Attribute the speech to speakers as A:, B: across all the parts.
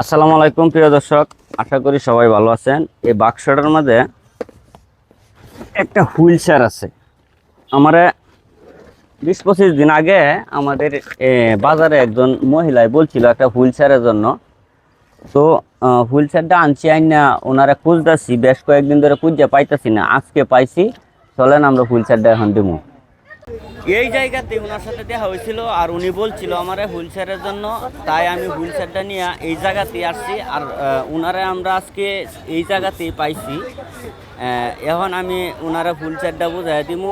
A: আসসালামু আলাইকুম প্রিয় দর্শক, আশা করি সবাই ভালো আছেন। এই বাক্সটার মধ্যে একটা হুইল চেয়ার আছে। আমার 20-25 দিন আগে আমাদের বাজারে একজন মহিলায় বলছিল একটা হুইল চেয়ারের জন্য। তো হুইল চেয়ারটা আনছি আইনা ওনারা খুঁজতেছি, বেশ কয়েকদিন ধরে খুঁজে পাইতেছি না, আজকে পাইছি। চলেন আমরা হুইল চেয়ারটা এখন দিব। এই জায়গাতে ওনার সাথে দেখা হয়েছিল আর উনি বলছিল আমার হুইল চেয়ারের জন্য, তাই আমি হুইল চেয়ারটা নিয়ে এই জায়গাতেই আসছি। আর ওনারা আমরা আজকে এই জায়গাতেই পাইছি। এখন আমি ওনারা হুইল চেয়ারটা বুঝাই দিব,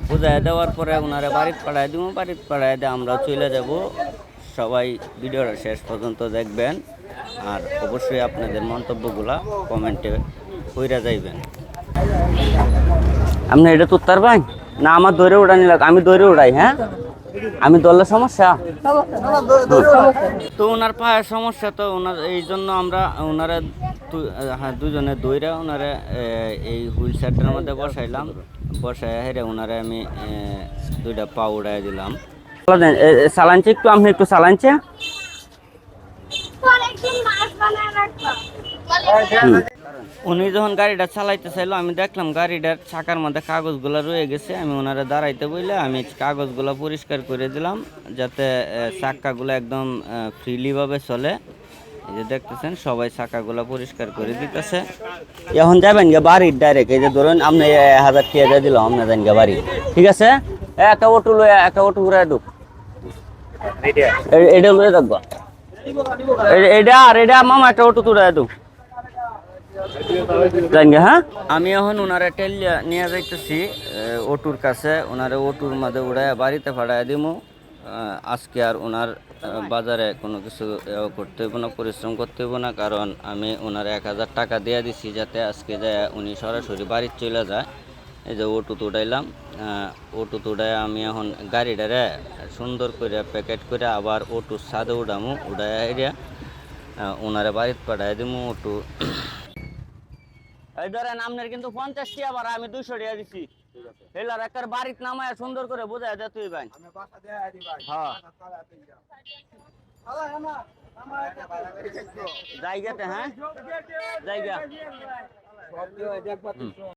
A: বুঝাই দেওয়ার পরে ওনারা বাড়িতে পাঠাই দিব, বাড়িতে পাঠাই দিয়ে আমরা চলে যাব। সবাই ভিডিওটা শেষ পর্যন্ত দেখবেন আর অবশ্যই আপনাদের মন্তব্যগুলা কমেন্টে কইরা যাইবেন। আপনি এটা তুলতে পারবেন না? আমার দৌড়ে উড়ানি লাগে, আমি দৌড়ে উড়াই। হ্যাঁ, আমি দৌড়লে সমস্যা তো ওনার পায়ের সমস্যা, তো ওনার এই জন্য আমরা ওনারা হ্যাঁ দুজনে দৌড়া ওনারা এই হুইল চেয়ারটার মধ্যে বসাইলাম। বসাই হেরে ওনারা আমি দুইটা পা উড়াই দিলাম। চালানছে একটু, আপনি একটু চালানছে। উনি যখন গাড়িটা চালাইতে চাইলো, আমি দেখলাম গাড়িটার চাকার মধ্যে কাগজগুলো রয়ে গেছে। আমি ওনারা দাঁড়াইতে বললে আমি কাগজগুলো পরিষ্কার করে দিলাম, যাতে চাকাগুলো একদম ফ্রিলিভাবে চলে। এই যে দেখতেছেন সবাই চাকাগুলো পরিষ্কার করে দিতেছে। এখন যাবেন গে বাড়ির ডাইরেক্ট। এই যে ধরুন আপনি 1000 টাকা দিলাম, আপনি যান গে বাড়ি। ঠিক আছে, একটা অটো লয়ে একটা অটো ঘুরে ঢুক। এটা লয়ে থাকবো, এটা আর এটা মামা একটা অটো তুলে ঢুক। হ্যাঁ, আমি এখন ওনারা টেল নিয়ে যাইতেছি অটুর কাছে। ওনারা অটুর মধ্যে উড়ায় বাড়িতে পাঠাই দিব। আজকে আর ওনার বাজারে কোনো কিছু করতে হইব না, পরিশ্রম করতে হইব না, কারণ আমি ওনার 1000 টাকা দিয়ে দিছি যাতে আজকে যায় উনি সরাসরি বাড়িতে চলে যায়। এই যে অটুত উঠাইলাম, অটুত উঠায় আমি এখন গাড়িটারে সুন্দর করে প্যাকেট করে আবার অটুর ছাদে উঠামু, উঠায় এরিয়া ওনারা বাড়িতে পাঠাই দিব অটু। এই ধরেন আপনার কিন্তু 50 টাকা, আবার আমি 200 টাকা দিছি। এলার একটা বাড়িতে নামায় সুন্দর করে বোঝায় দে তুই ভাই। হ্যাঁ জায়গাতে, হ্যাঁ জায়গা।